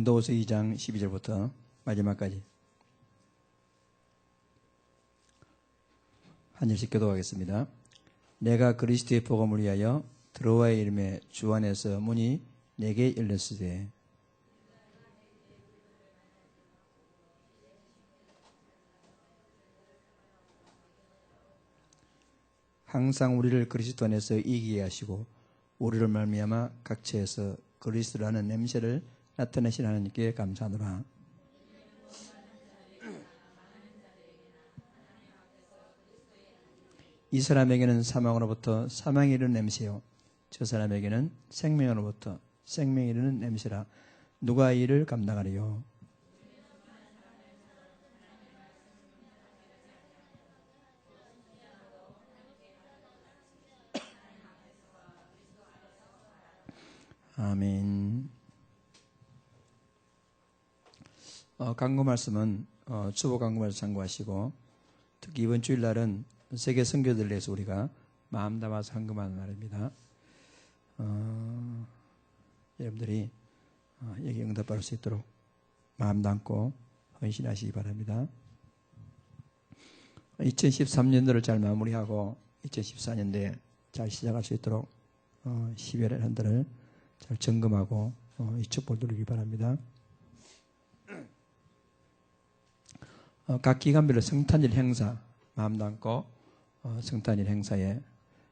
고린도후서 2장 12절부터 마지막까지 한 절씩 교독하겠습니다. 내가 그리스도의 복음을 위하여 드로아의 이름에 주 안에서 문이 내게 열렸으되 항상 우리를 그리스도 안에서 이기게 하시고 우리를 말미암아 각처에서 그리스도라는 냄새를 나타내신 하나님께 감사하노라. 이 사람에게는 사망으로부터 사망이 이르는 냄새요 저 사람에게는 생명으로부터 생명이 이르는 냄새라. 누가 이 일을 감당하리요? 아멘. 강구 말씀은 주보 강구 말씀 참고하시고 특히 이번 주일날은 세계 선교들을 위해서 우리가 마음 담아서 헌금하는 날입니다. 여러분들이 여기 응답받을 수 있도록 마음 담고 헌신하시기 바랍니다. 2013년도를 잘 마무리하고 2014년도에 잘 시작할 수 있도록 12월의 한 달을 잘 점검하고 이 축복을 누리기 바랍니다. 각 기간별로 성탄절 행사 마음 담고 성탄절 행사에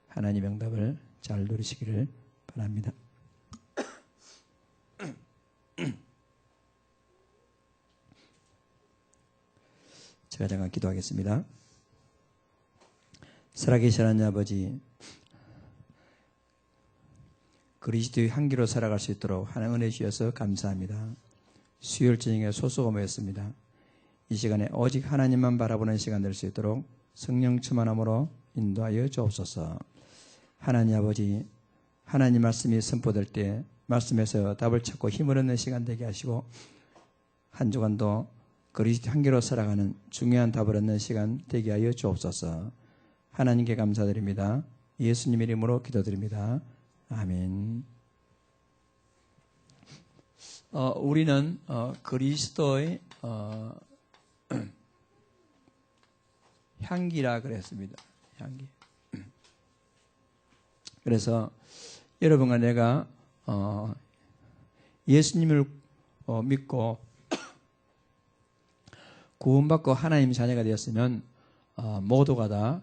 하나님의 응답을 잘 누리시기를 바랍니다. 제가 잠깐 기도하겠습니다. 살아계신 하나님 아버지, 그리스도의 향기로 살아갈 수 있도록 하나님 은혜 주셔서 감사합니다. 수요일 저녁에 소수가 모였습니다. 이 시간에 오직 하나님만 바라보는 시간 될 수 있도록 성령 충만함으로 인도하여 주옵소서. 하나님 아버지, 하나님 말씀이 선포될 때 말씀에서 답을 찾고 힘을 얻는 시간 되게 하시고 한 주간도 그리스도 향기로 살아가는 중요한 답을 얻는 시간 되게 하여 주옵소서. 하나님께 감사드립니다. 예수님 이름으로 기도드립니다. 아멘. 우리는 그리스도의 향기라 그랬습니다. 향기. 그래서 여러분과 내가 예수님을 믿고 구원받고 하나님 자녀가 되었으면 모두가 다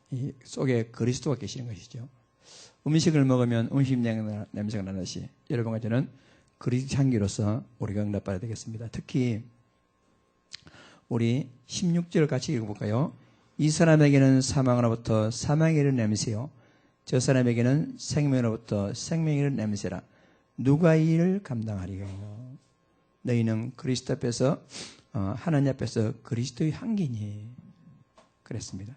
이 속에 그리스도가 계시는 것이죠. 음식을 먹으면 음식 냄새가 나듯이 여러분과 저는 그리스도 향기로서 우리가 응답받아야 되겠습니다. 특히 우리 16절을 같이 읽어볼까요? 이 사람에게는 사망으로부터 사망이 이르는 냄새요 저 사람에게는 생명으로부터 생명이 이르는 냄새라. 누가 이 일을 감당하리요? 너희는 그리스도 앞에서 하나님 앞에서 그리스도의 향기니 그랬습니다.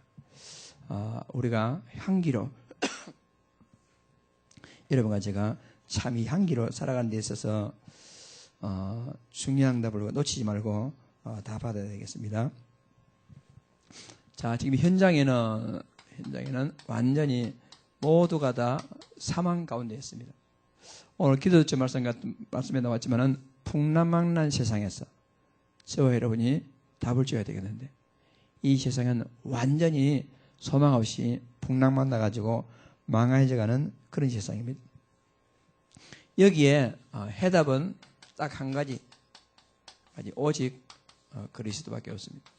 우리가 향기로 여러분과 제가 참 이 향기로 살아가는 데 있어서 중요한 응답을 놓치지 말고 다 받아야 되겠습니다. 자, 지금 현장에는 완전히 모두가 다 사망 가운데 있습니다. 오늘 기도자 말씀에 나왔지만은 풍랑망란 세상에서 저와 여러분이 답을 줘야 되겠는데 이 세상은 완전히 소망 없이 풍랑만 나가지고 망해져가는 그런 세상입니다. 여기에 해답은 딱 한 가지, 오직 그리스도밖에 없습니다.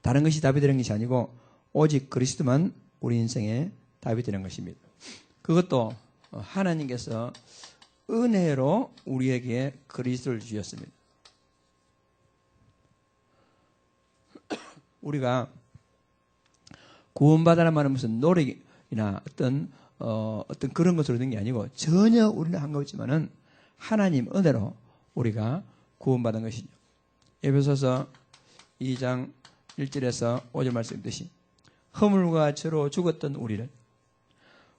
다른 것이 답이 되는 것이 아니고 오직 그리스도만 우리 인생에 답이 되는 것입니다. 그것도 하나님께서 은혜로 우리에게 그리스도를 주셨습니다. 우리가 구원받으라는 말은 무슨 노력이나 어떤 그런 것으로 된 게 아니고 전혀 우리는 한 거 없지만은 하나님 은혜로 우리가 구원받은 것이죠. 에베소서 2장 1절에서 5절 말씀 있듯이 허물과 죄로 죽었던 우리를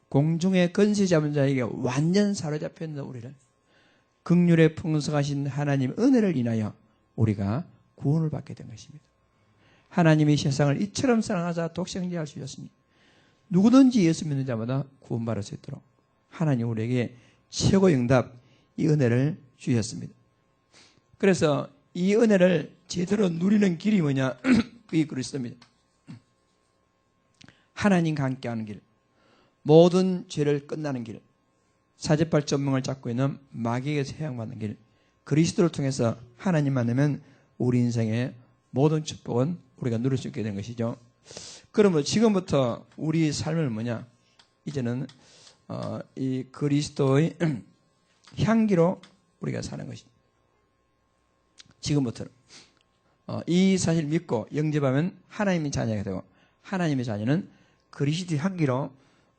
공중의 권세 잡은 자에게 완전 사로잡혀 있는 우리를 긍휼에 풍성하신 하나님 은혜를 인하여 우리가 구원을 받게 된 것입니다. 하나님이 세상을 이처럼 사랑하사 독생자를 주셨으니 누구든지 예수 믿는 자마다 구원받을 수 있도록 하나님 우리에게 최고의 응답, 이 은혜를 주셨습니다. 그래서 이 은혜를 제대로 누리는 길이 뭐냐? 그게 그리스도입니다. 하나님과 함께하는 길, 모든 죄를 끝나는 길, 사제팔 전망을 잡고 있는 마귀에게서 해양받는 길, 그리스도를 통해서 하나님 만나면 우리 인생의 모든 축복은 우리가 누릴 수 있게 되는 것이죠. 그러면 지금부터 우리 삶을 뭐냐? 이제는 이 그리스도의 향기로 우리가 사는 것입니다. 지금부터는 이 사실 믿고 영접하면 하나님의 자녀가 되고, 하나님의 자녀는 그리스도의 향기로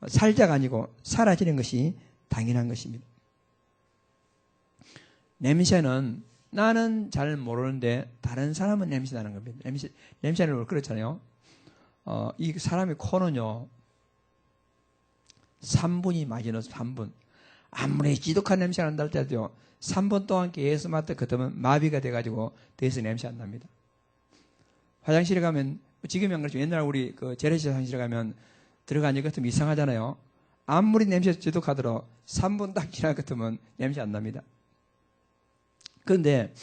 살자가 아니고 사라지는 것이 당연한 것입니다. 냄새는 나는 잘 모르는데 다른 사람은 냄새 나는 겁니다. 냄새는 그렇잖아요. 이 사람의 코는요, 3분이 마지노선 3분. 아무리 지독한 냄새가 난다 할때도요, 3분 동안 계속 맡아 걷으면 마비가 돼가지고 더 이상 냄새 안 납니다. 화장실에 가면, 지금은 안 그렇죠. 옛날 우리 그 재래식 화장실에 가면 들어가는 것 같으면 이상하잖아요. 아무리 냄새 지독하더라도 3분 딱 지날 것 같으면 냄새 안 납니다. 그런데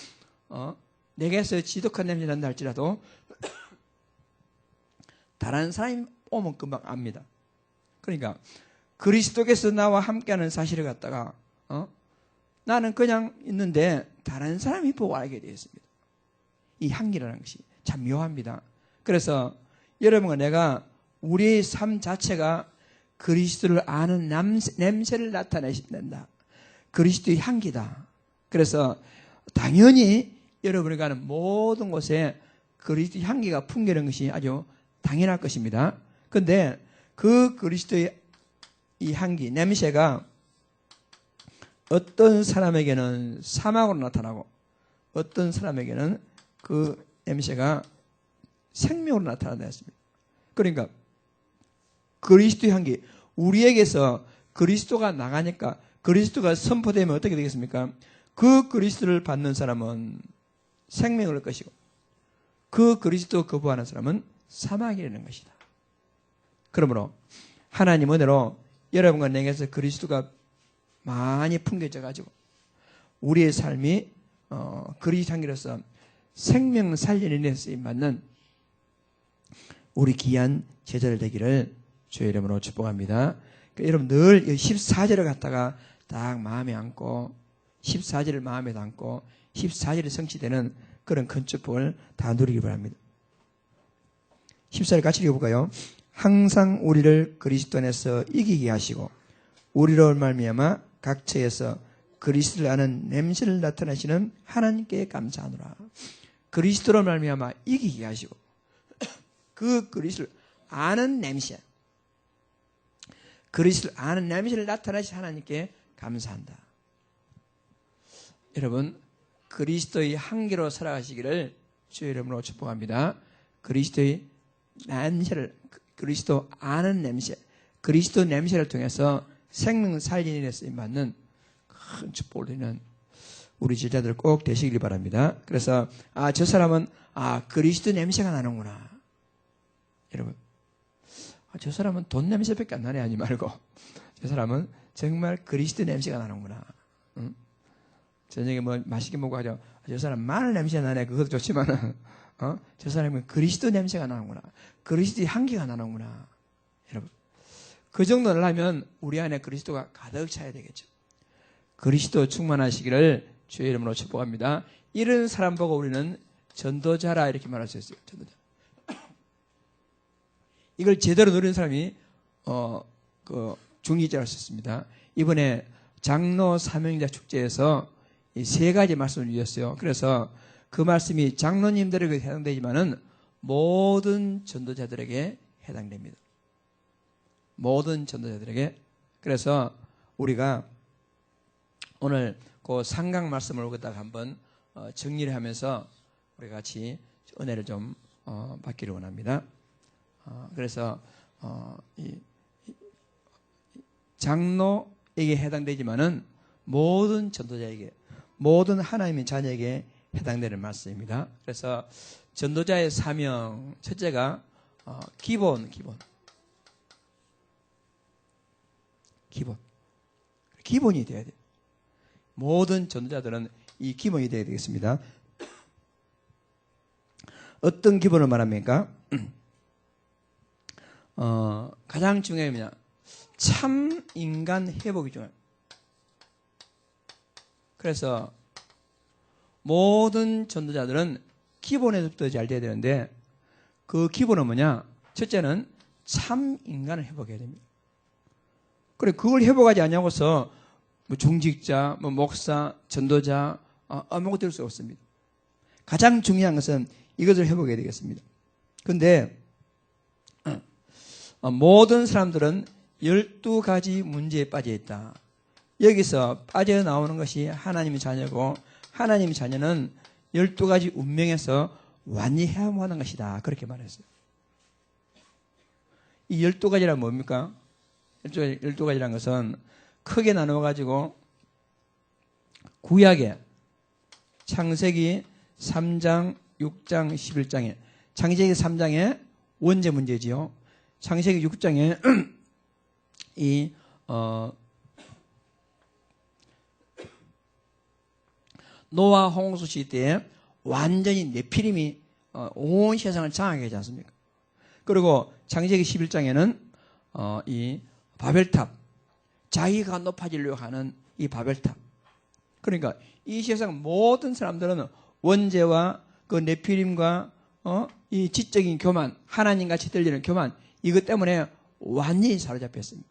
내게서 지독한 냄새 난다 할지라도 다른 사람이 오면 금방 압니다. 그러니까 그리스도께서 나와 함께하는 사실을 갖다가 나는 그냥 있는데 다른 사람이 보고 알게 되었습니다. 이 향기라는 것이 참 묘합니다. 그래서 여러분과 내가 우리의 삶 자체가 그리스도를 아는 냄새를 나타내신다. 그리스도의 향기다. 그래서 당연히 여러분이 가는 모든 곳에 그리스도의 향기가 풍기는 것이 아주 당연할 것입니다. 그런데 그 그리스도의 이 향기, 냄새가 어떤 사람에게는 사막으로 나타나고 어떤 사람에게는 그 냄새가 생명으로 나타난다 했습니다. 그러니까 그리스도의 향기, 우리에게서 그리스도가 나가니까 그리스도가 선포되면 어떻게 되겠습니까? 그 그리스도를 받는 사람은 생명을 얻을 것이고 그 그리스도 거부하는 사람은 사망이 되는 것이다. 그러므로 하나님 은혜로 여러분과 내게서 그리스도가 많이 풍겨져 가지고 우리의 삶이 그리스도 향기로서 생명 살리는 데 쓰임받는 우리 귀한 제자들 되기를 주의 이름으로 축복합니다. 그러니까 여러분 늘 14절을 갖다가 딱 마음에 안고 14절을 마음에 담고 14절이 성취되는 그런 큰 축복을 다 누리기 바랍니다. 14절 같이 읽어볼까요? 항상 우리를 그리스도 안에서 이기게 하시고 우리로 말미암아 각처에서 그리스도를 아는 냄새를 나타내시는 하나님께 감사하노라. 그리스도로 말미암아 이기게 하시고 그 그리스도를 아는 냄새, 그리스도를 아는 냄새를 나타내신 하나님께 감사한다. 여러분 그리스도의 향기로 살아가시기를 주의 이름으로 축복합니다. 그리스도의 냄새를, 그리스도 아는 냄새, 그리스도 냄새를 통해서 생명 살리는 데 쓰임받는 큰 축복을 드리는 우리 제자들 꼭 되시길 바랍니다. 그래서 저 사람은 그리스도 냄새가 나는구나. 여러분 저 사람은 돈 냄새밖에 안 나네 하지 말고 저 사람은 정말 그리스도 냄새가 나는구나. 응? 저녁에 뭐 맛있게 먹고 하죠. 저 사람 마늘 냄새 나네. 그것도 좋지만은 저 사람은 그리스도 냄새가 나는구나. 그리스도의 향기가 나는구나. 여러분 그 정도를 하면 우리 안에 그리스도가 가득 차야 되겠죠. 그리스도 충만하시기를 주의 이름으로 축복합니다. 이런 사람 보고 우리는 전도자라 이렇게 말할 수 있어요. 전도자. 이걸 제대로 누리는 사람이 그 중기자를 썼습니다. 이번에 장로 사명자 축제에서 이 세 가지 말씀을 주셨어요. 그래서 그 말씀이 장로님들에게 해당되지만은 모든 전도자들에게 해당됩니다. 모든 전도자들에게. 그래서 우리가 오늘 그 상강 말씀을 갖다가 한번 정리를 하면서 우리 같이 은혜를 좀 받기를 원합니다. 그래서 이 장로에게 해당되지만은 모든 전도자에게, 모든 하나님의 자녀에게 해당되는 말씀입니다. 그래서 전도자의 사명 첫째가 기본이 돼야 돼요. 모든 전도자들은 이 기본이 되어야 되겠습니다. 어떤 기본을 말합니까? 가장 중요한 게 뭐냐? 참 인간 회복이 중요해요. 그래서 모든 전도자들은 기본에서부터 잘 돼야 되는데 그 기본은 뭐냐? 첫째는 참 인간을 회복해야 됩니다. 그래 그걸 회복하지 않냐고서 뭐 중직자, 뭐 목사, 전도자 아무것도 될 수 없습니다. 가장 중요한 것은 이것을 회복해야 되겠습니다. 그런데 모든 사람들은 12가지 문제에 빠져 있다. 여기서 빠져나오는 것이 하나님의 자녀고 하나님의 자녀는 12가지 운명에서 완전히 헤엄하는 것이다. 그렇게 말했어요. 이 12가지란 뭡니까? 12가지란 것은 크게 나누어가지고 구약에 창세기 3장, 6장, 11장에 창세기 3장에 원죄 문제지요. 창세기 6장에 노아 홍수 시대에 완전히 네피림이 온 세상을 장악하게 하지 않습니까? 그리고 창세기 11장에는 이 바벨탑, 자기가 높아지려고 하는 이 바벨탑. 그러니까 이 세상 모든 사람들은 원죄와 그 네피림과 이 지적인 교만, 하나님같이 들리는 교만, 이것 때문에 완전히 사로잡혔습니다.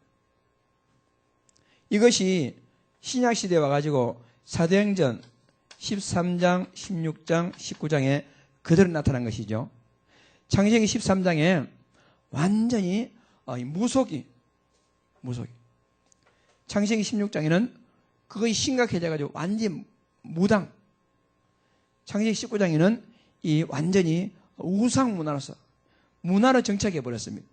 이것이 신약시대에 와가지고 사도행전 13장, 16장, 19장에 그대로 나타난 것이죠. 창세기 13장에 완전히 무속이. 창세기 16장에는 그것이 심각해져가지고 완전히 무당. 창세기 19장에는 이 완전히 우상 문화로 정착해버렸습니다.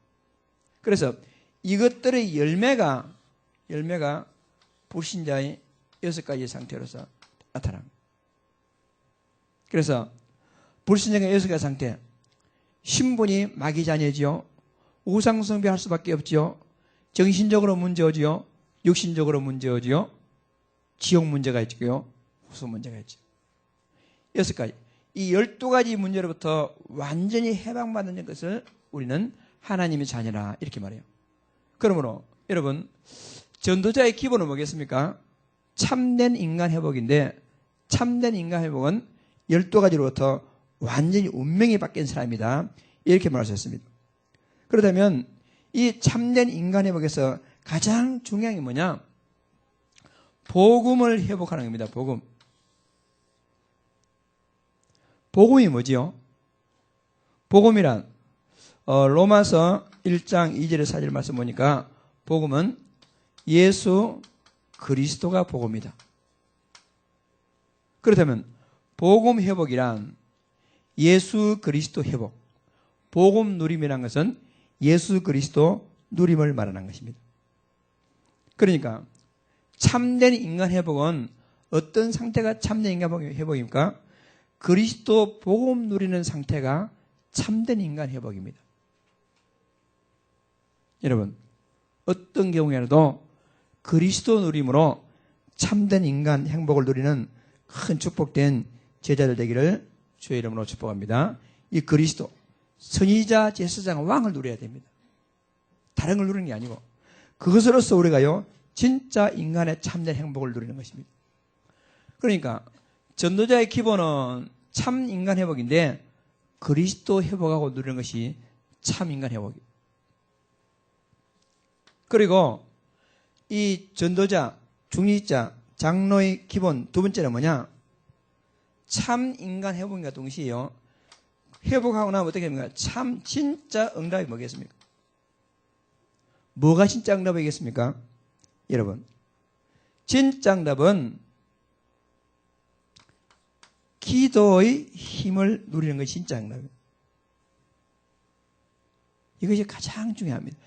그래서 이것들의 열매가 불신자의 6가지 상태로서 나타납니다. 그래서 불신자의 6가지 상태, 신분이 마귀 자녀지요. 우상 숭배할 수밖에 없지요. 정신적으로 문제오지요. 육신적으로 문제오지요. 지옥 문제가 있고요. 후수 문제가 있죠. 6가지. 이 12가지 문제로부터 완전히 해방받는 것을 우리는 하나님의 자녀라 이렇게 말해요. 그러므로 여러분 전도자의 기본은 뭐겠습니까? 참된 인간 회복인데 참된 인간 회복은 12가지로부터 완전히 운명이 바뀐 사람이다. 이렇게 말할 수 있습니다. 그렇다면 이 참된 인간 회복에서 가장 중요한 게 뭐냐? 복음을 회복하는 겁니다. 복음이 뭐지요? 복음이란 로마서 1장 2절의 4절 말씀 보니까 복음은 예수 그리스도가 복음이다. 그렇다면 복음 회복이란 예수 그리스도 회복, 복음 누림이라는 것은 예수 그리스도 누림을 말하는 것입니다. 그러니까 참된 인간 회복은 어떤 상태가 참된 인간 회복입니까? 그리스도 복음 누리는 상태가 참된 인간 회복입니다. 여러분 어떤 경우에라도 그리스도 누림으로 참된 인간 행복을 누리는 큰 축복된 제자들 되기를 주의 이름으로 축복합니다. 이 그리스도 선지자 제사장 왕을 누려야 됩니다. 다른 걸 누리는 게 아니고 그것으로서 우리가요 진짜 인간의 참된 행복을 누리는 것입니다. 그러니까 전도자의 기본은 참 인간 회복인데 그리스도 회복하고 누리는 것이 참 인간 회복이에요. 그리고 이 전도자, 중직자, 장로의 기본 두 번째는 뭐냐? 참 인간 회복과 동시에요. 회복하고 나면 어떻게 됩니까? 참 진짜 응답이 뭐겠습니까? 뭐가 진짜 응답이겠습니까? 여러분 진짜 응답은 기도의 힘을 누리는 것이 진짜 응답이에요. 이것이 가장 중요합니다.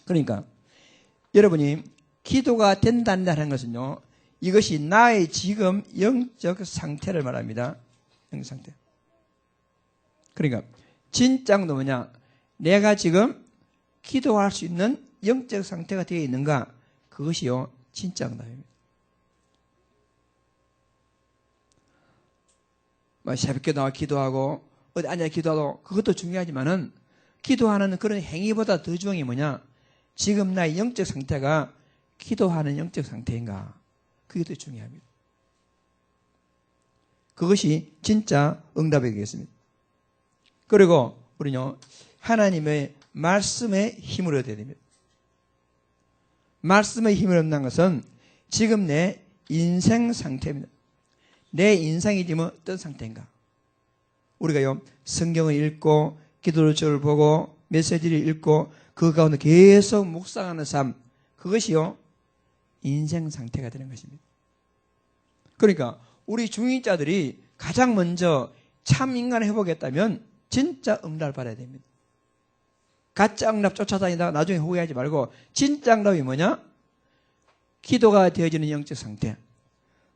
그러니까 여러분이 기도가 된다는 것은요, 이것이 나의 지금 영적 상태를 말합니다. 영적 상태. 그러니까 진짜는 뭐냐? 내가 지금 기도할 수 있는 영적 상태가 되어 있는가? 그것이요 진짜 응답입니다. 새벽에 나와 기도하고 어디 앉아 기도하고 그것도 중요하지만은 기도하는 그런 행위보다 더 중요한 게 뭐냐? 지금 나의 영적 상태가 기도하는 영적 상태인가? 그게 더 중요합니다. 그것이 진짜 응답이 되겠습니다. 그리고 우리는요 하나님의 말씀에 힘을 얻어야 됩니다. 말씀에 힘을 얻는 것은 지금 내 인생 상태입니다. 내 인생이 지금 어떤 상태인가? 우리가요 성경을 읽고 기도를 보고 메시지를 읽고 그 가운데 계속 묵상하는 삶, 그것이요 인생 상태가 되는 것입니다. 그러니까 우리 중직자들이 가장 먼저 참 인간을 해보겠다면 진짜 응답을 받아야 됩니다. 가짜 응답 쫓아다니다가 나중에 후회하지 말고 진짜 응답이 뭐냐? 기도가 되어지는 영적 상태,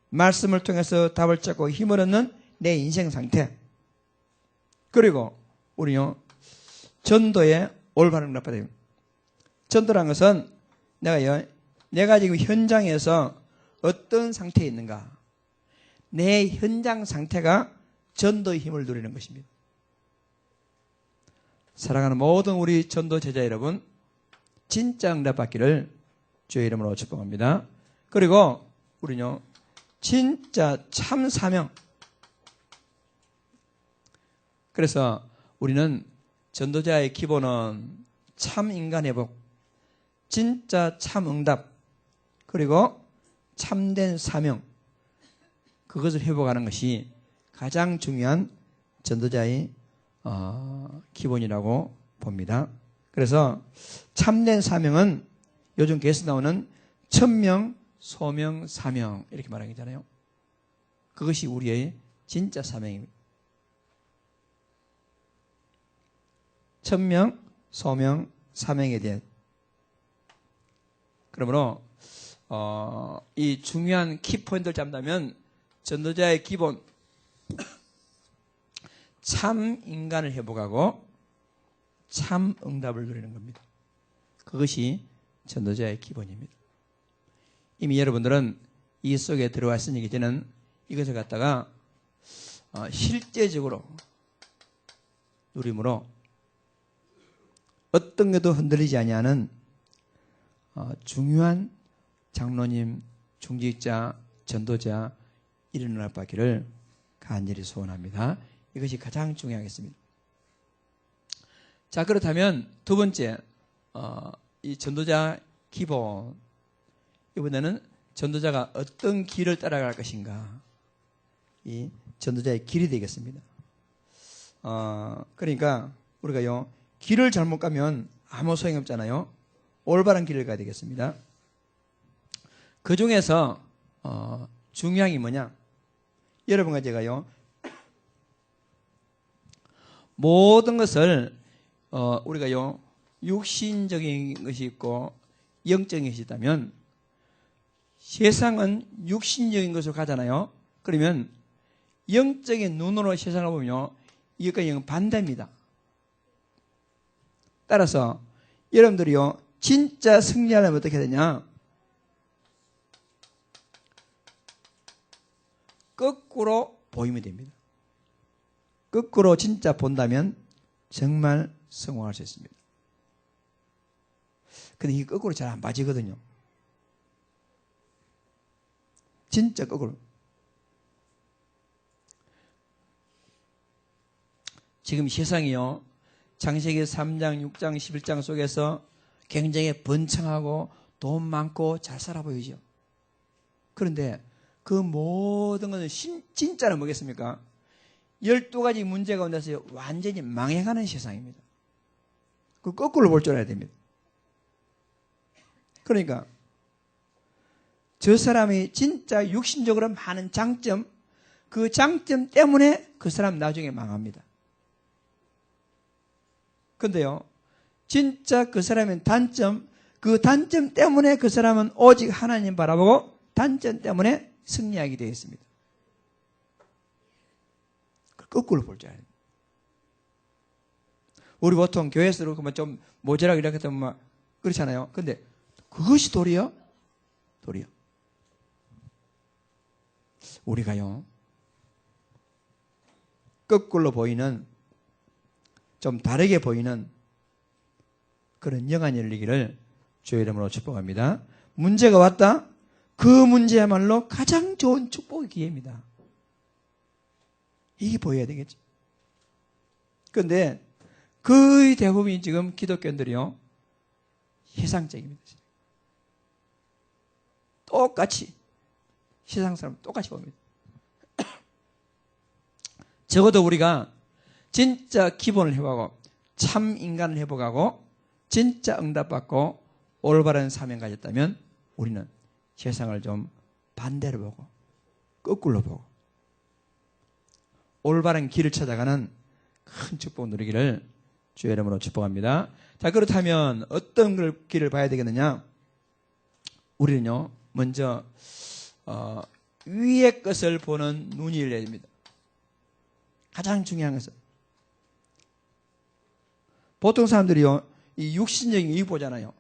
말씀을 통해서 답을 찾고 힘을 얻는 내 인생 상태, 그리고 우리요 전도에 올바른 응답 받아야 됩니다. 전도란 것은 내가 지금 현장에서 어떤 상태에 있는가, 내 현장 상태가 전도의 힘을 누리는 것입니다. 사랑하는 모든 우리 전도 제자 여러분, 진짜 응답 받기를 주의 이름으로 축복합니다. 그리고 우리는요 진짜 참 사명, 그래서 우리는 전도자의 기본은 참 인간 회복, 진짜 참 응답, 그리고 참된 사명, 그것을 회복하는 것이 가장 중요한 전도자의 기본이라고 봅니다. 그래서 참된 사명은 요즘 계속 나오는 천명, 소명, 사명 이렇게 말하는 거잖아요. 그것이 우리의 진짜 사명입니다. 천명, 소명, 사명에 대한, 그러므로 이 중요한 키포인트를 잡는다면 전도자의 기본, 참 인간을 회복하고 참 응답을 누리는 겁니다. 그것이 전도자의 기본입니다. 이미 여러분들은 이 속에 들어왔으니 이제는 이것을 갖다가 실제적으로 누림으로 어떤 것도 흔들리지 아니하는 중요한 장로님, 중직자, 전도자 이런 은혜 받기를 간절히 소원합니다. 이것이 가장 중요하겠습니다. 자, 그렇다면 두 번째 이 전도자 기본, 이번에는 전도자가 어떤 길을 따라갈 것인가, 이 전도자의 길이 되겠습니다. 그러니까 우리가요 길을 잘못 가면 아무 소용이 없잖아요. 올바른 길을 가야 되겠습니다. 그 중에서 중요한 게 뭐냐? 여러분과 제가요 모든 것을 우리가요 육신적인 것이 있고 영적인 것이 있다면, 세상은 육신적인 것으로 가잖아요. 그러면 영적인 눈으로 세상을 보면요 이것과 영은 반대입니다. 따라서 여러분들이요 진짜 승리하려면 어떻게 해야 되냐? 거꾸로 보이면 됩니다. 거꾸로 진짜 본다면 정말 성공할 수 있습니다. 근데 이게 거꾸로 잘 안 빠지거든요. 진짜 거꾸로. 지금 세상이요 창세기 3장, 6장, 11장 속에서 굉장히 번창하고 돈 많고 잘 살아 보이죠. 그런데 그 모든 것은 진짜는 뭐겠습니까? 12가지 문제 가운데서 완전히 망해가는 세상입니다. 그 거꾸로 볼 줄 알아야 됩니다. 그러니까 저 사람이 진짜 육신적으로 많은 장점, 그 장점 때문에 그 사람 나중에 망합니다. 근데요 진짜 그 사람의 단점, 그 단점 때문에 그 사람은 오직 하나님 바라보고 단점 때문에 승리하게 되어 있습니다. 거꾸로 볼 줄 알아요. 우리 보통 교회에서 그러면 좀 모자라고 이렇게 하면 막 그렇잖아요. 근데 그것이 도리어 도리어. 우리가요, 거꾸로 보이는, 좀 다르게 보이는 그런 영안이 열리기를 주의 이름으로 축복합니다. 문제가 왔다? 그 문제야말로 가장 좋은 축복의 기회입니다. 이게 보여야 되겠죠. 그런데 거의 대부분이 지금 기독교인들이요, 세상적입니다. 똑같이, 세상 사람 똑같이 봅니다. 적어도 우리가 진짜 기본을 회복하고 참 인간을 회복하고 진짜 응답받고 올바른 사명 가졌다면 우리는 세상을 좀 반대로 보고 거꾸로 보고 올바른 길을 찾아가는 큰 축복을 누리기를 주의 이름으로 축복합니다. 자, 그렇다면 어떤 길을 봐야 되겠느냐? 우리는요, 먼저 위의 것을 보는 눈이 열려야 됩니다. 가장 중요한 것은 보통 사람들이요, 이 육신적인 이익 보잖아요.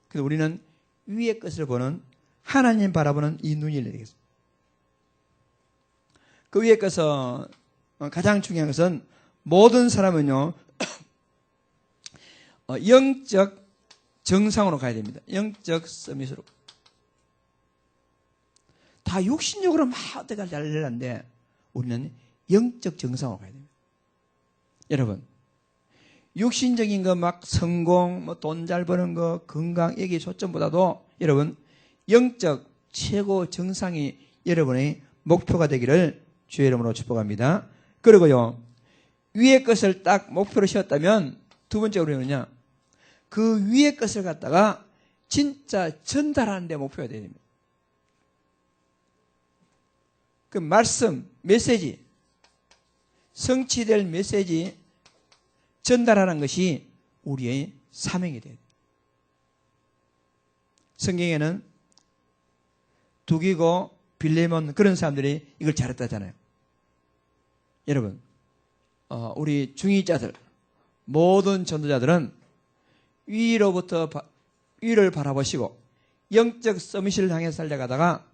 그래서 우리는 위의 것을 보는, 하나님 바라보는 이 눈이 열려야 되겠습니다. 그 위의 것은, 가장 중요한 것은 모든 사람은요, 영적 정상으로 가야 됩니다. 영적 서밋으로. 다 육신적으로 막 어떻게 잘 되는데 우리는 영적 정상으로 가야 됩니다. 여러분, 육신적인 거 막 성공, 뭐 돈 잘 버는 거, 건강, 여기 초점보다도 여러분, 영적 최고 정상이 여러분의 목표가 되기를 주의 이름으로 축복합니다. 그리고요, 위의 것을 딱 목표로 세웠다면 두 번째 우리는요, 그 위의 것을 갖다가 진짜 전달하는 데 목표가 되어야 됩니다. 그 말씀, 메시지, 성취될 메시지 전달하는 것이 우리의 사명이 돼야 돼요. 성경에는 두기고 빌레몬 그런 사람들이 이걸 잘했다잖아요. 여러분, 우리 중위자들, 모든 전도자들은 위로부터 위를 바라보시고 영적 서밋을 향해 살려가다가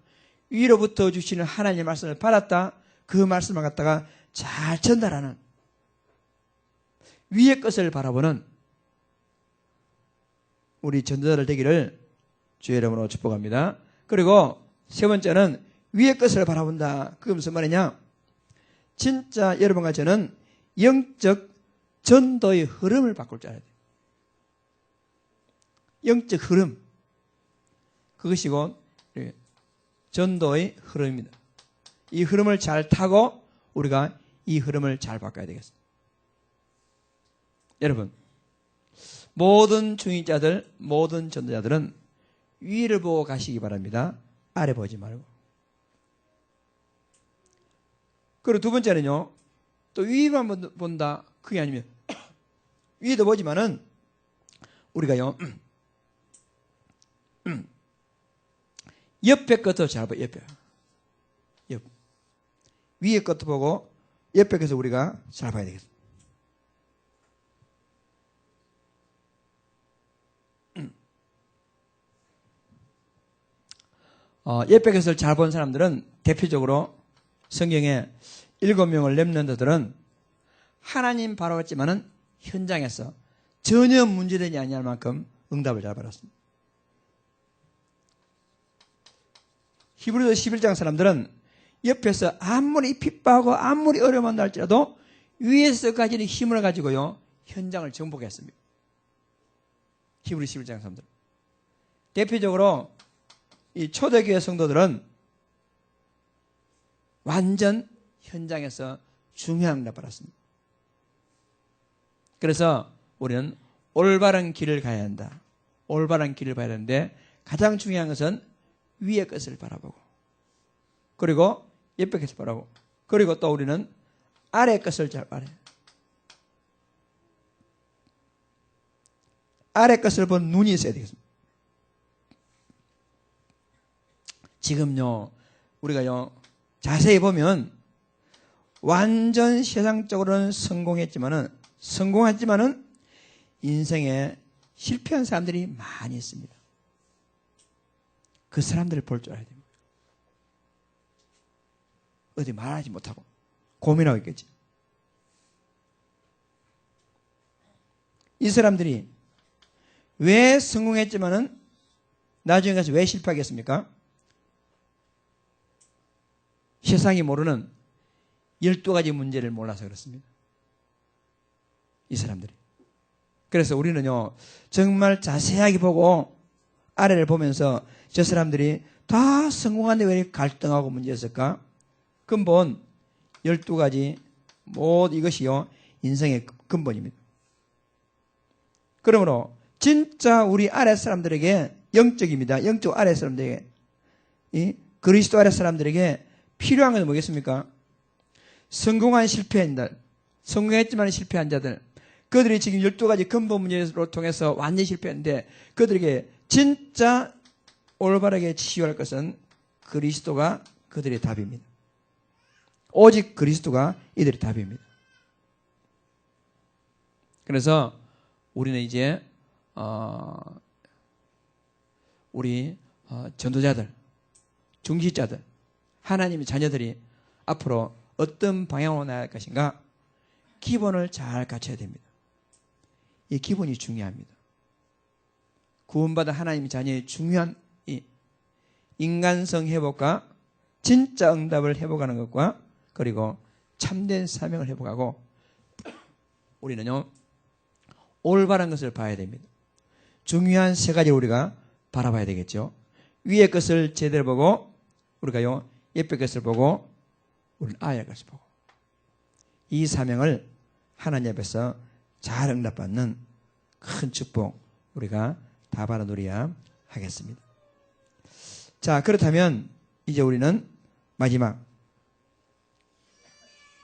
위로부터 주시는 하나님의 말씀을 받았다, 그 말씀을 갖다가 잘 전달하는 위의 것을 바라보는 우리 전도자들 되기를 주의 이름으로 축복합니다. 그리고 세 번째는 위의 것을 바라본다. 그게 무슨 말이냐? 진짜 여러분과 저는 영적 전도의 흐름을 바꿀 줄 알아야 돼요. 영적 흐름. 그것이 곧 전도의 흐름입니다. 이 흐름을 잘 타고 우리가 이 흐름을 잘 바꿔야 되겠습니다. 여러분, 모든 중위자들, 모든 전도자들은 위를 보고 가시기 바랍니다. 아래 보지 말고. 그리고 두 번째는요, 또 위만 본다. 그게 아니면 위도 보지만은 우리가요, 옆에 것도 잘 봐요. 옆. 위에 것도 보고 옆에 것을 우리가 잘 봐야 되겠습니다. 옆에 것을 잘 본 사람들은 대표적으로 성경에 7명을 렘넌트들은 하나님 바라봤지만은 현장에서 전혀 문제되지 아니할 만큼 응답을 잘 받았습니다. 히브리서 11장 사람들은 옆에서 아무리 핍박하고 아무리 어려움을 할지라도 위에서 가지는 힘을 가지고요, 현장을 정복했습니다. 히브리 11장 사람들. 대표적으로 이 초대교회 성도들은 완전 현장에서 중요한 응답을 받았습니다. 그래서 우리는 올바른 길을 가야 한다. 올바른 길을 봐야 하는데 가장 중요한 것은 위의 것을 바라보고, 그리고 옆에 것을 바라보고, 그리고 또 우리는 아래 것을 잘 봐야 해요. 아래 것을 본 눈이 있어야 되겠습니다. 지금요, 우리가요, 자세히 보면 완전 세상적으로는 성공했지만은 인생에 실패한 사람들이 많이 있습니다. 그 사람들을 볼 줄 알아야 됩니다. 어디 말하지 못하고 고민하고 있겠지. 이 사람들이 왜 성공했지만은 나중에 가서 왜 실패하겠습니까? 세상이 모르는 12가지 문제를 몰라서 그렇습니다. 이 사람들이. 그래서 우리는요, 정말 자세하게 보고 아래를 보면서 저 사람들이 다 성공하는데 왜 이렇게 갈등하고 문제였을까? 근본 12가지 모든 이것이요, 인생의 근본입니다. 그러므로 진짜 우리 아래 사람들에게 영적입니다. 영적 아래 사람들에게, 이 그리스도 아래 사람들에게 필요한 것은 뭐겠습니까? 성공한 실패한 자들, 성공했지만 실패한 자들, 그들이 지금 12가지 근본 문제로 통해서 완전히 실패했는데 그들에게 진짜 올바르게 치유할 것은 그리스도가 그들의 답입니다. 오직 그리스도가 이들의 답입니다. 그래서 우리는 이제 우리 전도자들, 중직자들, 하나님의 자녀들이 앞으로 어떤 방향으로 나아갈 것인가? 기본을 잘 갖춰야 됩니다. 이 기본이 중요합니다. 구원받은 하나님의 자녀의 중요한 이 인간성 회복과 진짜 응답을 회복하는 것과 그리고 참된 사명을 회복하고 우리는요, 올바른 것을 봐야 됩니다. 중요한 세 가지를 우리가 바라봐야 되겠죠. 위의 것을 제대로 보고 우리가요, 옆의 것을 보고 우리는 아래의 것을 보고 이 사명을 하나님 앞에서 잘 응답받는 큰 축복 우리가 다 받아 누려야 하겠습니다. 자, 그렇다면 이제 우리는 마지막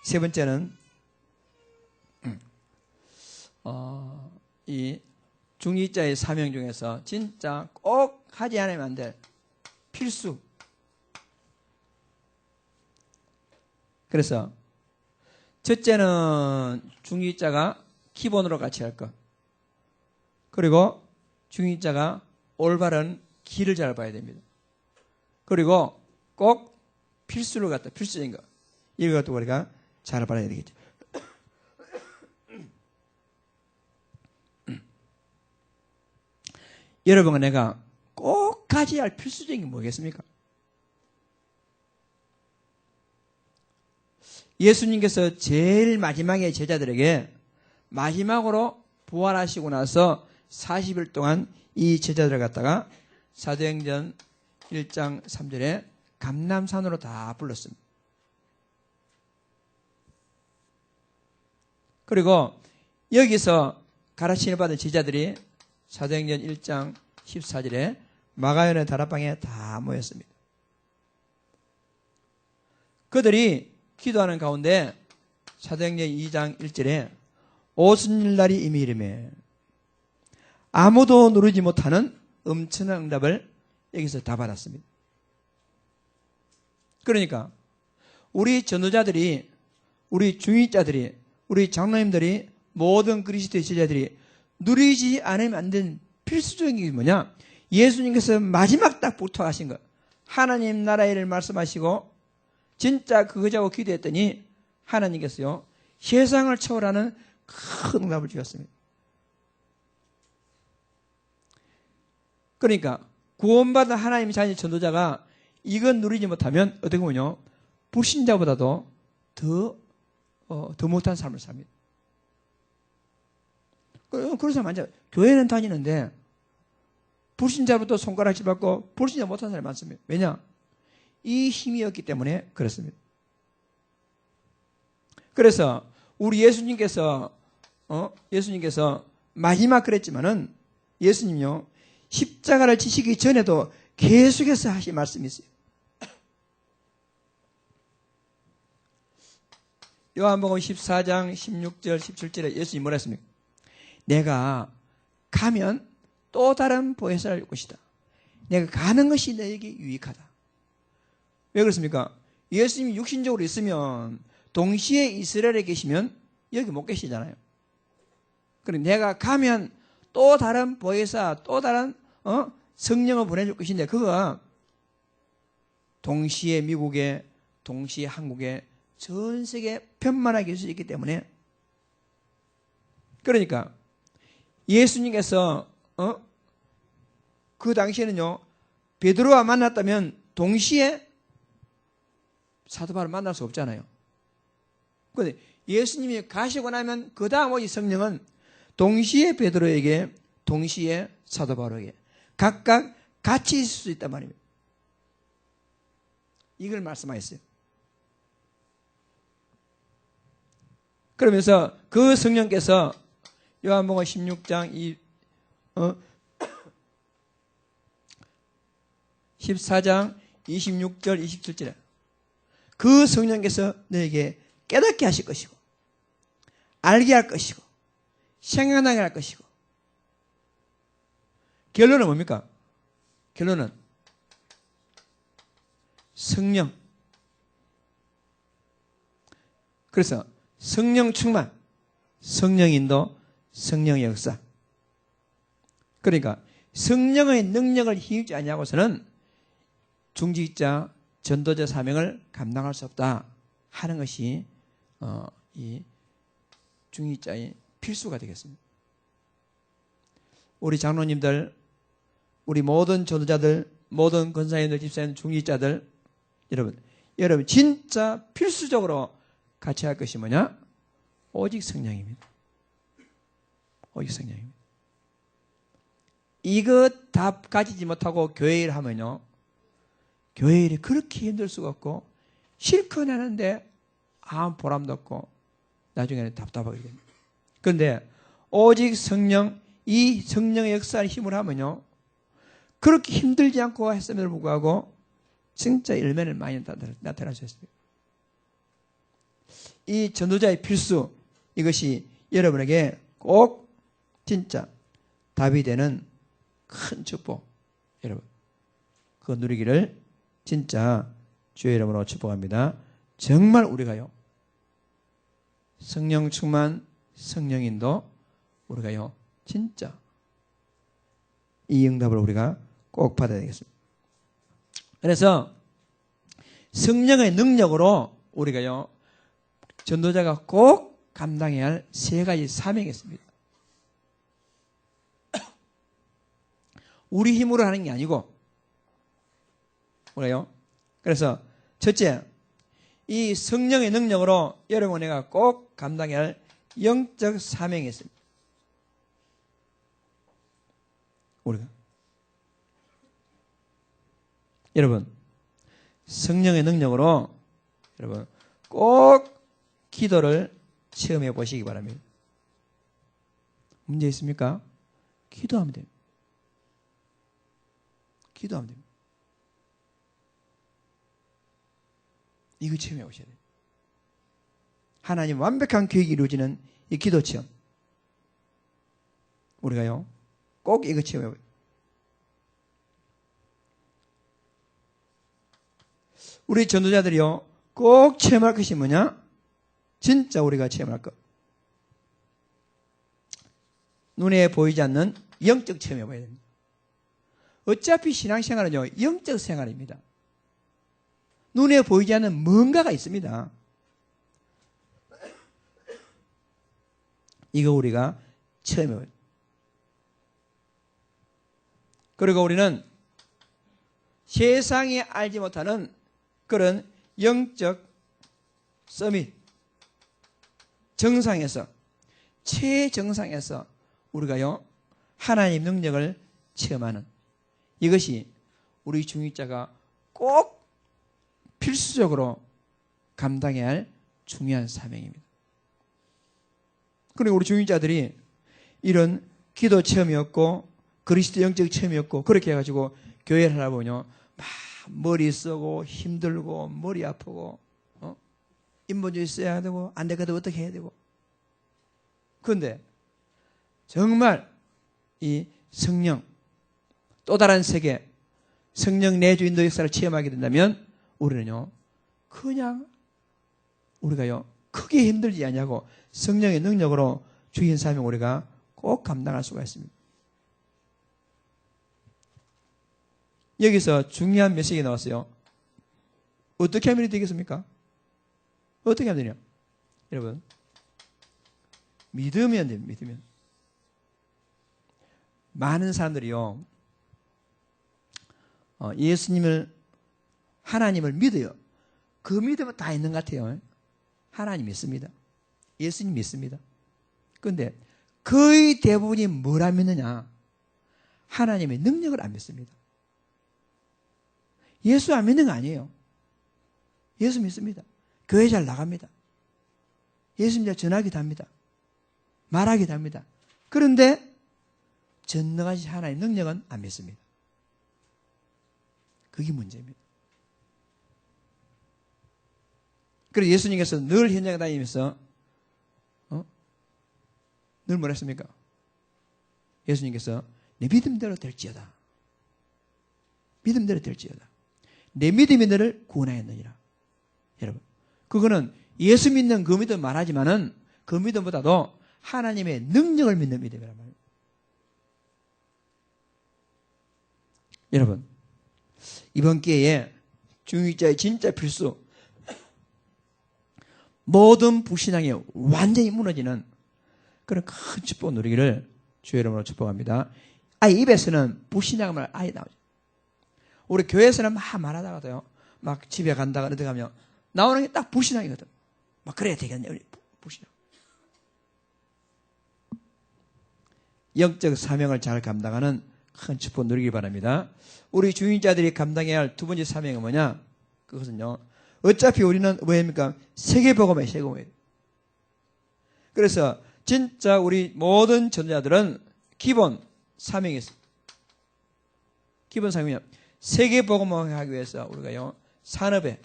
세 번째는 이 중직자의 사명 중에서 진짜 꼭 하지 않으면 안 될 필수. 그래서 첫째는 중직자가 기본으로 같이 할 것. 그리고 중직자가 올바른 길을 잘 봐야 됩니다. 그리고 꼭 필수를 갖다 필수적인 것. 이것도 우리가 잘 봐야 되겠죠. 여러분과 내가 꼭 가져야 할 필수적인 게 뭐겠습니까? 예수님께서 제일 마지막에 제자들에게 마지막으로 부활하시고 나서 40일 동안 이 제자들을 갖다가 사도행전 1장 3절에 감람산으로 다 불렀습니다. 그리고 여기서 가르침을 받은 제자들이 사도행전 1장 14절에 마가연의 다락방에 다 모였습니다. 그들이 기도하는 가운데 사도행전 2장 1절에 오순절날이 이미 이르매 아무도 누르지 못하는 엄청난 응답을 여기서 다 받았습니다. 그러니까 우리 전도자들이, 우리 중직자들이, 우리 장로님들이, 모든 그리스도의 제자들이 누리지 않으면 안 되는 필수적인 게 뭐냐? 예수님께서 마지막 딱 부탁하신 것. 하나님 나라의 일을 말씀하시고 진짜 그거자고 기도했더니 하나님께서요, 세상을 초월하는 큰 응답을 주셨습니다. 그러니까 구원받은 하나님의 자녀 전도자가 이건 누리지 못하면 어떻게 보면요, 불신자보다도 더 못한 삶을 삽니다. 그래서 만약 교회는 다니는데 불신자로부터 손가락질 받고 불신자 못한 사람이 많습니다. 왜냐? 이 힘이 없기 때문에 그렇습니다. 그래서 우리 예수님께서 마지막 그랬지만은 예수님요, 십자가를 지시기 전에도 계속해서 하신 말씀이 있어요. 요한복음 14장 16절 17절에 예수님이 뭐라 했습니까? 내가 가면 또 다른 보혜사를 줄 것이다. 내가 가는 것이 너에게 유익하다. 왜 그렇습니까? 예수님이 육신적으로 있으면 동시에 이스라엘에 계시면 여기 못 계시잖아요. 그럼 내가 가면 또 다른 보혜사, 또 다른 성령을 보내줄 것인데 그거 동시에 미국에, 동시에 한국에, 전 세계에 편만하게 할 수 있기 때문에, 그러니까 예수님께서 그 당시에는요, 베드로와 만났다면 동시에 사도 바울을 만날 수 없잖아요. 그런데 예수님이 가시고 나면 그 다음 오직 성령은 동시에 베드로에게, 동시에 사도 바울에게 각각 같이 있을 수 있단 말입니다. 이걸 말씀하셨어요. 그러면서 그 성령께서 요한복음 16장 14장 26절 27절에 그 성령께서 너에게 깨닫게 하실 것이고 알게 할 것이고 생각나게 할 것이고, 결론은 뭡니까? 결론은 성령. 그래서 성령 충만, 성령 인도, 성령의 역사. 그러니까 성령의 능력을 힘입지 아니하고서는 중직자, 전도자 사명을 감당할 수 없다 하는 것이 이 중직자의 필수가 되겠습니다. 우리 장로님들, 우리 모든 전도자들, 모든 권사님들, 집사님들, 중직자들, 여러분 진짜 필수적으로 같이 할 것이 뭐냐? 오직 성령입니다. 오직 성령입니다. 이것 다 가지지 못하고 교회 일 하면요, 교회 일이 그렇게 힘들 수가 없고 실컷 하는데 아무 보람도 없고 나중에는 답답하게 됩니다. 그런데 오직 성령, 이 성령의 역사를 힘을 하면요, 그렇게 힘들지 않고 했음에도 불구하고 진짜 열매를 많이 나타날 수 있습니다. 이 전도자의 필수, 이것이 여러분에게 꼭 진짜 답이 되는 큰 축복, 여러분 그거 누리기를 진짜 주의 이름으로 축복합니다. 정말 우리가요, 성령 충만, 성령 인도, 우리가요 진짜 이 응답을 우리가 꼭 받아야 되겠습니다. 그래서 성령의 능력으로 우리가요 전도자가 꼭 감당해야 할 세 가지 사명이 있습니다. 우리 힘으로 하는 게 아니고 우리가요, 그래서 첫째, 이 성령의 능력으로 여러분 내가 꼭 감당해야 할 영적 사명이 있습니다. 우리가 여러분 성령의 능력으로 여러분 꼭 기도를 체험해 보시기 바랍니다. 문제 있습니까? 기도하면 됩니다. 기도하면 됩니다. 이거 체험해 보셔야 돼요. 하나님 완벽한 계획이 이루어지는 이 기도 체험, 우리가요 꼭 이거 체험해 보세요. 우리 전도자들이요 꼭 체험할 것이 뭐냐? 진짜 우리가 체험할 것, 눈에 보이지 않는 영적 체험해 봐야 됩니다. 어차피 신앙생활은요 영적 생활입니다. 눈에 보이지 않는 뭔가가 있습니다. 이거 우리가 체험해 봐야 됩니다. 그리고 우리는 세상이 알지 못하는 그런 영적 서밋, 정상에서, 최정상에서 우리가요 하나님 능력을 체험하는, 이것이 우리 중직자가 꼭 필수적으로 감당해야 할 중요한 사명입니다. 그리고 우리 중직자들이 이런 기도 체험이 없고 그리스도 영적 체험이 없고 그렇게 해가지고 교회를 하다 보면요 막 머리 쓰고 힘들고 머리 아프고 인본주의 써야 되고 안 되거든 어떻게 해야 되고. 그런데 정말 이 성령, 또 다른 세계, 성령 내주 인도 역사를 체험하게 된다면 우리는요 그냥 우리가요 크게 힘들지 않냐고 성령의 능력으로 주인 사명 우리가 꼭 감당할 수가 있습니다. 여기서 중요한 메시지가 나왔어요. 어떻게 하면 되겠습니까? 어떻게 하면 되냐? 여러분, 믿으면 돼요. 믿으면. 많은 사람들이요, 예수님을, 하나님을 믿어요. 그 믿음은 다 있는 것 같아요. 하나님 믿습니다. 예수님 믿습니다. 그런데 거의 대부분이 뭘 안 믿느냐? 하나님의 능력을 안 믿습니다. 예수 안 믿는 거 아니에요. 예수 믿습니다. 교회 잘 나갑니다. 예수 믿어 전하기도 합니다. 말하기도 합니다. 그런데 전능하신 하나님의 능력은 안 믿습니다. 그게 문제입니다. 그래서 예수님께서 늘 현장에 다니면서 늘 뭐라 했습니까? 예수님께서 내 믿음대로 될지어다. 믿음대로 될지어다. 내 믿음이 너를 구원하였느니라. 여러분, 그거는 예수 믿는 그 믿음 말하지만은 그 믿음보다도 하나님의 능력을 믿는 믿음이란 말이에요. 여러분, 이번 기회에 중위자의 진짜 필수, 모든 불신앙이 완전히 무너지는 그런 큰 축복 누리기를 주의 이름으로 축복합니다. 아예 입에서는 불신앙을 아예 나오죠. 우리 교회에서는 막 말하다가도요, 막 집에 간다가 어디 가면 나오는 게 딱 불신앙이거든. 막 그래야 되겠네, 우리 불신앙. 영적 사명을 잘 감당하는 큰 축복 누리기 바랍니다. 우리 주인자들이 감당해야 할 두 번째 사명은 뭐냐? 그것은요, 어차피 우리는 뭐입니까? 세계복음의 세계복음이에요. 그래서 진짜 우리 모든 전도자들은 기본 사명이 있어요. 기본 사명이요, 세계복음을 하기 위해서 우리가요, 산업에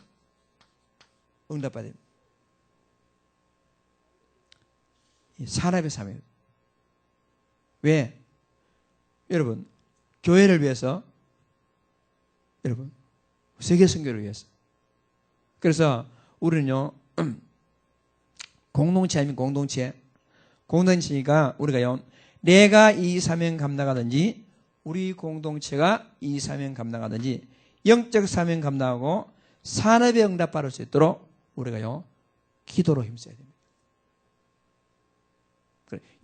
응답받아야 됩니다. 이 산업의 사명이에요. 왜? 여러분, 교회를 위해서, 여러분, 세계 선교를 위해서. 그래서 우리는요, 공동체 아니면 공동체니까 우리가요, 내가 이 사명 감당하든지 우리 공동체가 이 사명 감당하든지 영적 사명 감당하고 산업에 응답받을 수 있도록 우리가요, 기도로 힘써야 됩니다.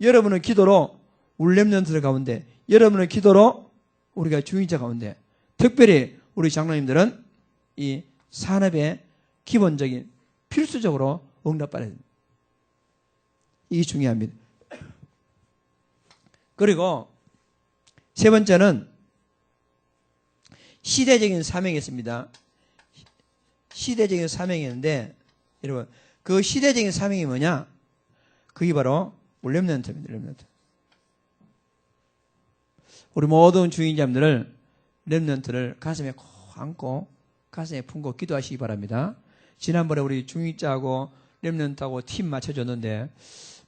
여러분의 기도로 우리 렘넌트들 가운데, 여러분의 기도로 우리가 주인자 가운데, 특별히 우리 장로님들은 이 산업의 기본적인 필수적으로 응답받아야 됩니다. 이게 중요합니다. 그리고 세 번째는 시대적인 사명이 있습니다. 시대적인 사명이 있는데, 여러분, 그 시대적인 사명이 뭐냐? 그게 바로 우리 렘넌트입니다. 렘넌트. 우리 모든 주인자님들을, 렘넌트를 가슴에 꼭 안고 가슴에 품고 기도하시기 바랍니다. 지난번에 우리 중위자하고 렘넌트하고 팀 맞춰줬는데,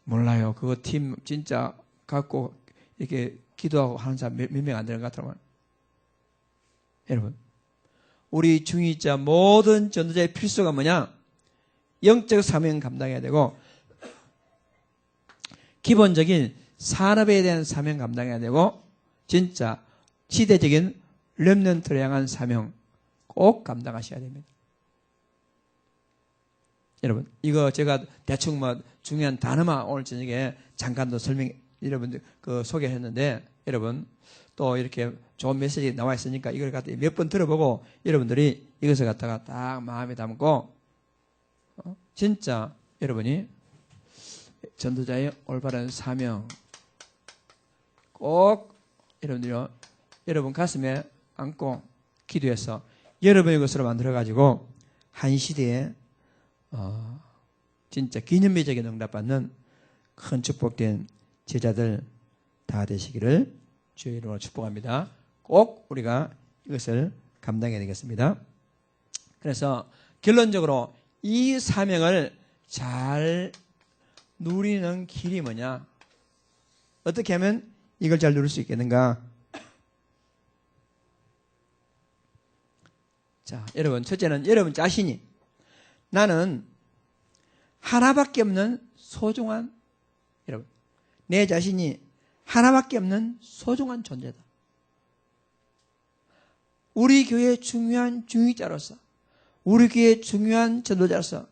몰라요. 그거 팀 진짜 갖고 이렇게 기도하고 하는 사람 몇 명 안 되는 것 같더라고요. 여러분, 우리 중위자 모든 전도자의 필수가 뭐냐? 영적 사명 감당해야 되고, 기본적인 산업에 대한 사명 감당해야 되고, 진짜 시대적인 렘넌트를 향한 사명 꼭 감당하셔야 됩니다. 여러분, 이거 제가 대충 뭐 중요한 단어만 오늘 저녁에 잠깐도 여러분들 소개했는데, 여러분 또 이렇게 좋은 메시지 나와 있으니까 이걸 갖다 몇 번 들어보고 여러분들이 이것을 갖다가 딱 마음에 담고 진짜 여러분이 전도자의 올바른 사명 꼭 여러분들요, 여러분 가슴에 안고 기도해서 여러분의 것으로 만들어가지고 한 시대에 진짜 기념비적인 응답받는 큰 축복된 제자들 다 되시기를 주의 이름으로 축복합니다. 꼭 우리가 이것을 감당해야 되겠습니다. 그래서 결론적으로 이 사명을 잘 누리는 길이 뭐냐? 어떻게 하면 이걸 잘 누릴 수 있겠는가? 자, 여러분, 첫째는 여러분 자신이 나는 하나밖에 없는 소중한, 여러분, 내 자신이 하나밖에 없는 소중한 존재다. 우리 교회의 중요한 중위자로서, 우리 교회의 중요한 전도자로서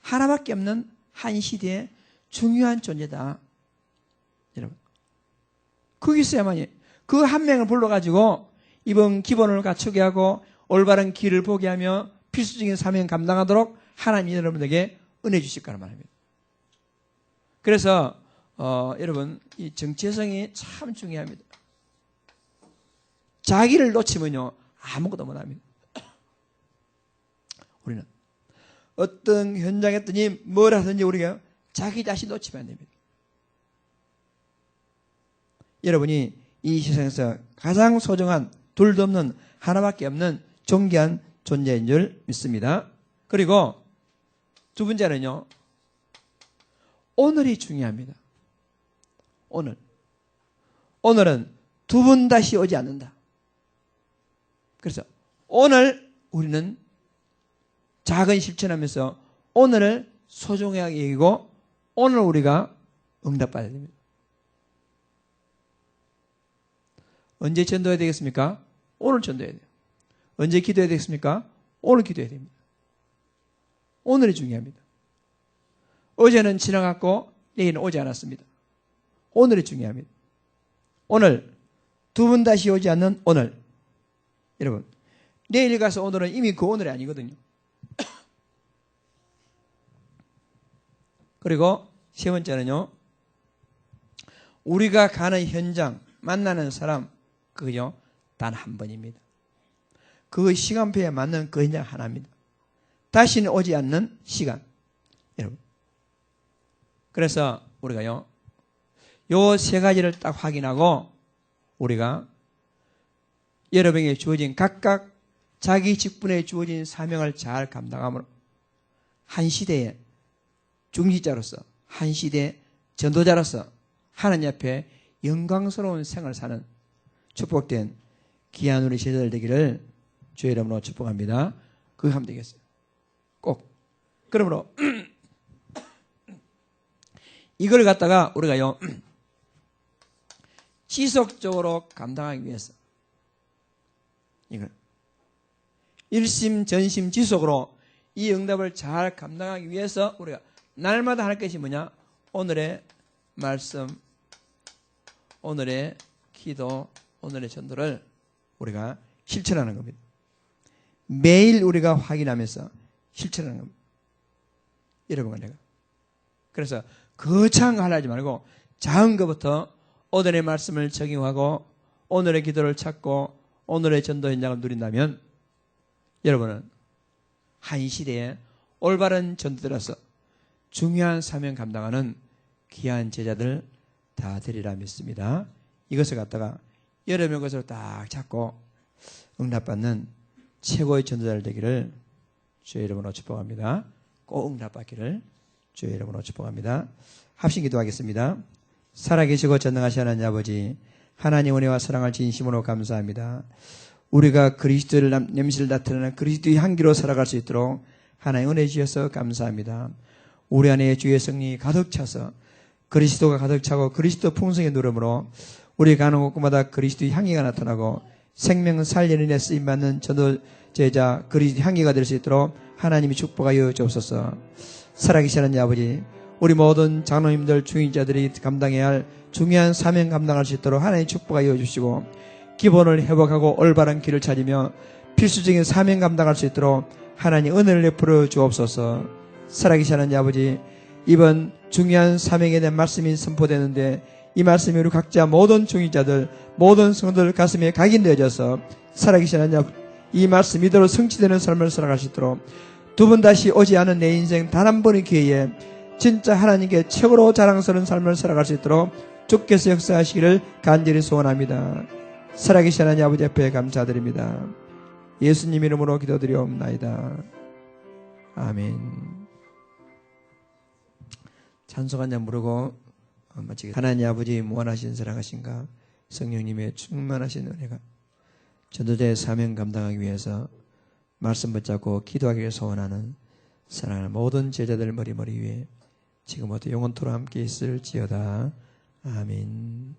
하나밖에 없는 한 시대의 중요한 존재다. 여러분, 그게 있어야만이 그 한 명을 불러가지고 이번 기본을 갖추게 하고 올바른 길을 보게 하며 필수적인 사명 감당하도록 하나님이 여러분에게 은혜 주실 거란 말입니다. 그래서 여러분, 이 정체성이 참 중요합니다. 자기를 놓치면요 아무것도 못합니다. 우리는 어떤 현장에 있더니 뭘 하든지 우리가 자기 자신 놓치면 안 됩니다. 여러분이 이 세상에서 가장 소중한, 둘도 없는, 하나밖에 없는 존귀한 존재인 줄 믿습니다. 그리고 두 번째는요, 오늘이 중요합니다. 오늘은 두 번 다시 오지 않는다. 그래서 오늘 우리는 작은 실천하면서 오늘을 소중하게 여기고 오늘 우리가 응답받아야 됩니다. 언제 전도해야 되겠습니까? 오늘 전도해야 돼요. 언제 기도해야 되겠습니까? 오늘 기도해야 됩니다. 오늘이 중요합니다. 어제는 지나갔고 내일은 오지 않았습니다. 오늘이 중요합니다. 오늘, 두 번 다시 오지 않는 오늘. 여러분, 내일 가서 오늘은 이미 그 오늘이 아니거든요. 그리고 세 번째는요, 우리가 가는 현장, 만나는 사람, 그거요, 단 한 번입니다. 그 시간표에 맞는 그 현장 하나입니다. 다시는 오지 않는 시간. 여러분. 그래서 우리가요, 요 세 가지를 딱 확인하고 우리가 여러분에게 주어진 각각 자기 직분에 주어진 사명을 잘 감당함으로 한 시대의 중지자로서, 한 시대의 전도자로서 하나님 앞에 영광스러운 생을 사는 축복된 귀한 우리 제자들 되기를 주의 이름으로 축복합니다. 그거 하면 되겠어요. 꼭. 그러므로 이걸 갖다가 우리가요 지속적으로 감당하기 위해서 이걸 일심 전심 지속으로 이 응답을 잘 감당하기 위해서 우리가 날마다 할 것이 뭐냐? 오늘의 말씀, 오늘의 기도, 오늘의 전도를 우리가 실천하는 겁니다. 매일 우리가 확인하면서 실천하는 겁니다. 여러분과 내가. 그래서 거창 하지 말고 작은 것부터 오늘의 말씀을 적용하고 오늘의 기도를 찾고 오늘의 전도 현장을 누린다면 여러분은 한 시대에 올바른 전도자로서 중요한 사명 감당하는 귀한 제자들 다 되리라 믿습니다. 이것을 갖다가 여러분의 것으로 딱 잡고 응답받는 최고의 전도자를 되기를 주의 이름으로 축복합니다. 꼭 응답받기를 주의 이름으로 축복합니다. 합심 기도하겠습니다. 살아계시고 전능하신 하나님 아버지, 하나님 은혜와 사랑을 진심으로 감사합니다. 우리가 그리스도를 냄새를 나타내는 그리스도의 향기로 살아갈 수 있도록 하나님 은혜 주셔서 감사합니다. 우리 안에 주의 성령이 가득 차서 그리스도가 가득 차고 그리스도 풍성의 누름으로 우리 가는 곳마다 그리스도의 향기가 나타나고 생명 살리는 데 쓰임받는 전도 제자 그리스도의 향기가 될 수 있도록 하나님이 축복하여 주옵소서. 살아계신 하나님 아버지, 우리 모든 장로님들 중인자들이 감당해야 할 중요한 사명 감당할 수 있도록 하나님 축복하여 주시고 기본을 회복하고 올바른 길을 찾으며 필수적인 사명 감당할 수 있도록 하나님 은혜를 베풀어 주옵소서. 살아계신 하나님 아버지, 이번 중요한 사명에 대한 말씀이 선포되는데 이 말씀이 우리 각자 모든 중인자들 모든 성도들 가슴에 각인되어져서 살아계신 하나님 아버지, 이 말씀 이대로 성취되는 삶을 살아갈 수 있도록 두 번 다시 오지 않은 내 인생 단 한 번의 기회에 진짜 하나님께 최고로 자랑스러운 삶을 살아갈 수 있도록 주께서 역사하시기를 간절히 소원합니다. 살아계신 하나님 아버지 앞에 감사드립니다. 예수님 이름으로 기도드리옵나이다. 아멘. 찬송 한 잔 부르고 마치겠습니다. 하나님 아버지 무한하신 사랑하신가 성령님의 충만하신 은혜가 전도자의 사명 감당하기 위해서 말씀 붙잡고 기도하기를 소원하는 사랑하는 모든 제자들 머리 위에 지금부터 영원토록 함께 있을지어다. 아멘.